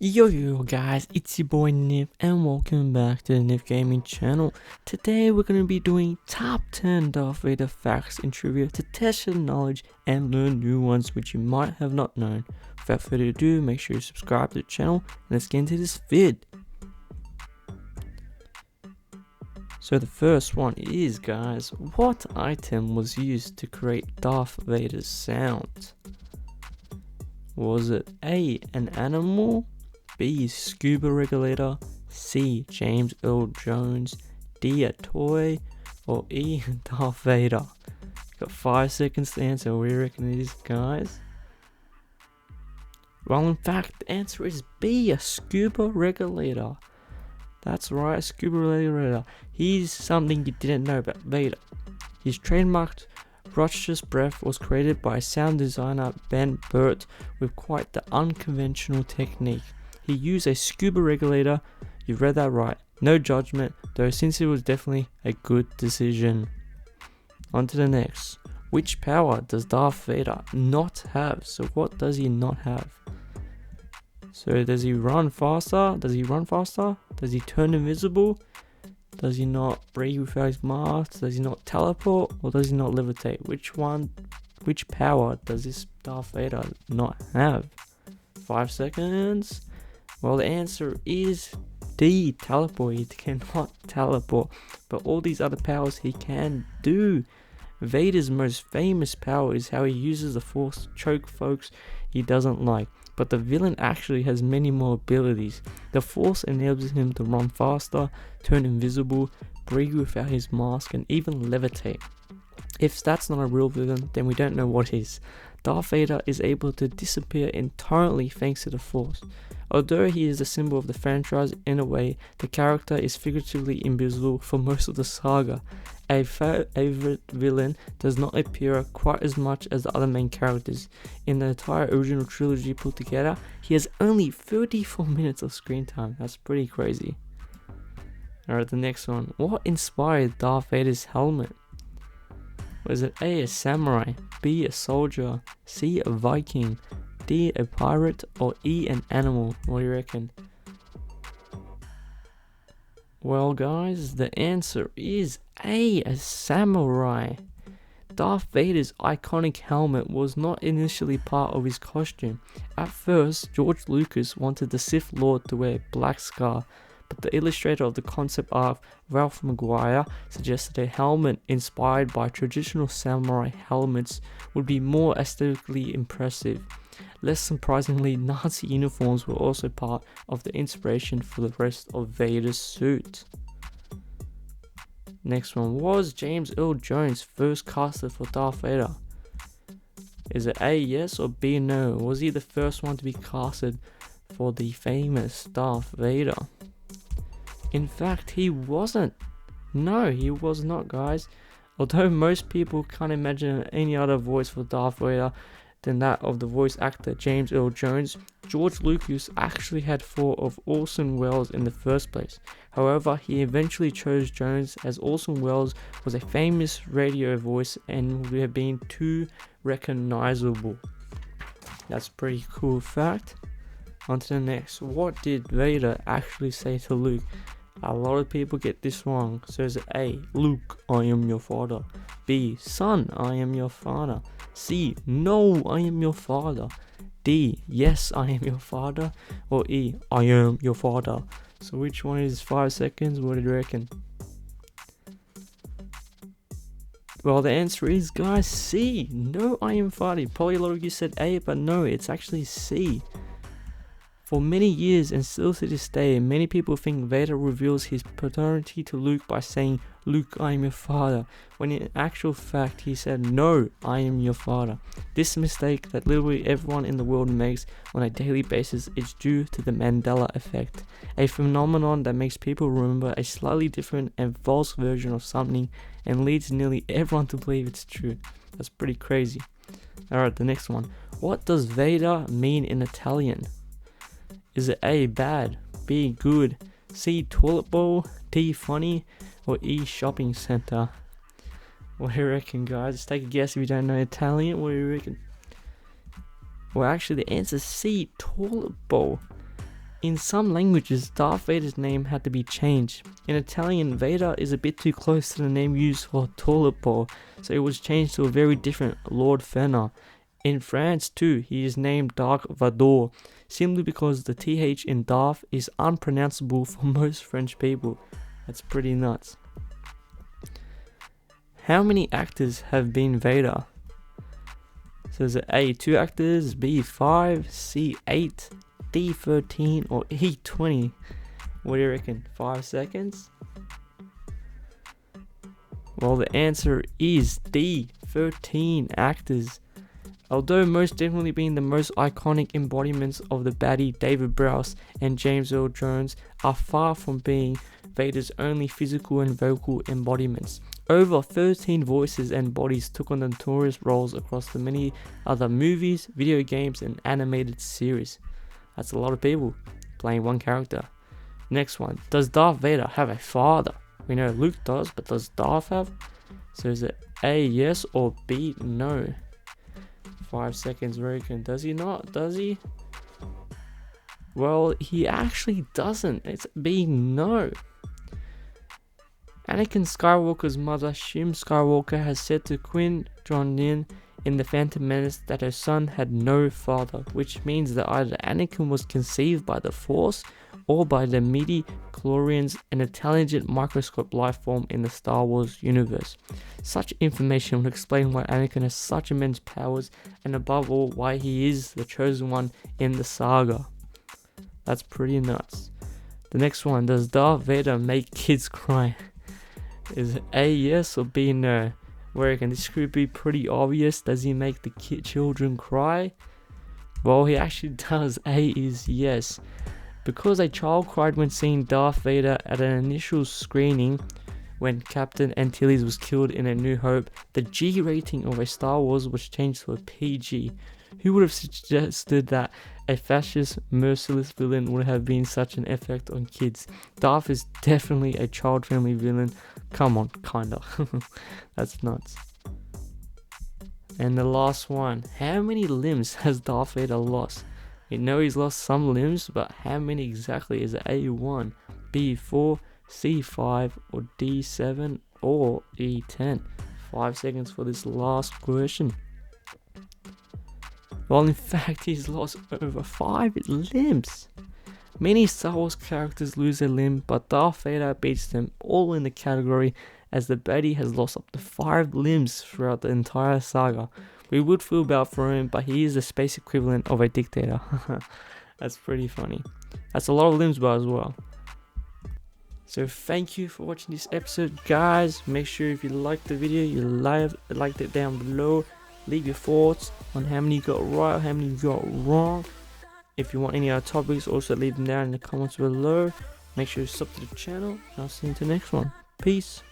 Yo guys, it's your boy NIF and welcome back to the NIF Gaming channel. Today we're going to be doing top 10 Darth Vader facts and trivia to test your knowledge and learn new ones which you might have not known. Without further ado, make sure you subscribe to the channel and let's get into this vid. So the first one is, guys, what item was used to create Darth Vader's sound? Was it A, an animal, B, Scuba Regulator, C, James Earl Jones, D, a toy, or E, Darth Vader? Got 5 seconds to answer. What do you reckon it is, guys? Well, in fact, the answer is B, a Scuba Regulator. That's right, a Scuba Regulator. He's something you didn't know about Vader. His trademarked raucous breath was created by sound designer Ben Burt with quite the unconventional technique. He used a scuba regulator. You read that right. No judgment, though, since it was definitely a good decision. On to the next. Which power does Darth Vader not have? So what does he not have? So does he run faster? Does he turn invisible? Does he not breathe without his mask? Does he not teleport? Or does he not levitate? Which power does this Darth Vader not have? 5 seconds. Well, the answer is D, teleport. He cannot teleport, but all these other powers he can do. Vader's most famous power is how he uses the Force to choke folks he doesn't like, but the villain actually has many more abilities. The Force enables him to run faster, turn invisible, breathe without his mask, and even levitate. If that's not a real villain, then we don't know what is. Darth Vader is able to disappear entirely thanks to the Force. Although he is a symbol of the franchise, in a way, the character is figuratively invisible for most of the saga. A favorite villain does not appear quite as much as the other main characters. In the entire original trilogy put together, he has only 34 minutes of screen time. That's pretty crazy. Alright, the next one. What inspired Darth Vader's helmet? Was it A, a samurai, B, a soldier, C, a Viking, D, a pirate, or E, an animal? What do you reckon? Well, guys, the answer is a samurai. Darth Vader's iconic helmet was not initially part of his costume. At first, George Lucas wanted the Sith Lord to wear a black scar, but the illustrator of the concept art, Ralph McGuire, suggested a helmet inspired by traditional samurai helmets would be more aesthetically impressive. Less surprisingly, Nazi uniforms were also part of the inspiration for the rest of Vader's suit. Next one. Was James Earl Jones first casted for Darth Vader? Is it A, yes, or B, no? Was he the first one to be casted for the famous Darth Vader? In fact, he wasn't. No, he was not, guys. Although most people can't imagine any other voice for Darth Vader than that of the voice actor James Earl Jones, George Lucas actually had thought of Orson Welles in the first place. However, he eventually chose Jones as Orson Welles was a famous radio voice and would have been too recognizable. That's a pretty cool fact. On to the next. What did Vader actually say to Luke? A lot of people get this wrong. So is it A, Luke, I am your father, B, son, I am your father, C, no, I am your father, D, yes, I am your father, or E, I am your father? So which one is 5 seconds? What do you reckon? Well, the answer is, guys, C, no, I am father. Probably a lot of you said A, but no, it's actually C. For many years and still to this day, many people think Vader reveals his paternity to Luke by saying, Luke, I am your father, when in actual fact he said, no, I am your father. This mistake that literally everyone in the world makes on a daily basis is due to the Mandela effect, a phenomenon that makes people remember a slightly different and false version of something and leads nearly everyone to believe it's true. That's pretty crazy. Alright, the next one. What does Vader mean in Italian? Is it A, bad, B, good, C, toilet bowl, D, funny, or E, shopping center? What do you reckon, guys? Just take a guess if you don't know Italian. What do you reckon? Well, actually, the answer is C, toilet bowl. In some languages, Darth Vader's name had to be changed. In Italian, Vader is a bit too close to the name used for toilet bowl, so it was changed to a very different Lord Fenner. In France too, he is named Darth Vader, simply because the TH in Darth is unpronounceable for most French people. That's pretty nuts. How many actors have been Vader? So is it A, 2 actors, B, 5, C, 8, D, 13, or E, 20? What do you reckon? 5 seconds? Well, the answer is D, 13 actors. Although most definitely being the most iconic embodiments of the baddie David Prowse and James Earl Jones are far from being Vader's only physical and vocal embodiments. Over 13 voices and bodies took on notorious roles across the many other movies, video games, and animated series. That's a lot of people playing one character. Next one. Does Darth Vader have a father? We know Luke does, but does Darth have? So is it A, yes, or B, no? 5 seconds, reckon. Does he not? Does he? Well, he actually doesn't. It's B, no. Anakin Skywalker's mother, Shim Skywalker, has said to Qui-Gon in The Phantom Menace that her son had no father, which means that either Anakin was conceived by the Force or by the midi-chlorians, an intelligent microscope life form in the Star Wars universe. Such information would explain why Anakin has such immense powers, and above all, why he is the chosen one in the saga. That's pretty nuts. The next one. Does Darth Vader make kids cry? Is it A, yes, or B, no? Where I reckon this could be pretty obvious. Does he make the children cry? Well, he actually does. A is yes. Because a child cried when seeing Darth Vader at an initial screening when Captain Antilles was killed in A New Hope, the G rating of a Star Wars was changed to a PG. Who would have suggested that a fascist, merciless villain would have been such an effect on kids? Darth is definitely a child-friendly villain. Come on, kinda. That's nuts. And the last one. How many limbs has Darth Vader lost? We know he's lost some limbs, but how many exactly? Is it A1, B4, C5, or D7, or E10? 5 seconds for this last question. Well, in fact, he's lost over 5 limbs. Many Star Wars characters lose a limb, but Darth Vader beats them all in the category, as the baddie has lost up to 5 limbs throughout the entire saga. We would feel bad for him, but he is the space equivalent of a dictator. That's pretty funny. That's a lot of limbs, but as well. So thank you for watching this episode, guys. Make sure if you liked the video, you liked it down below. Leave your thoughts on how many you got right, how many you got wrong. If you want any other topics, also leave them down in the comments below. Make sure you sub to the channel, and I'll see you in the next one. Peace.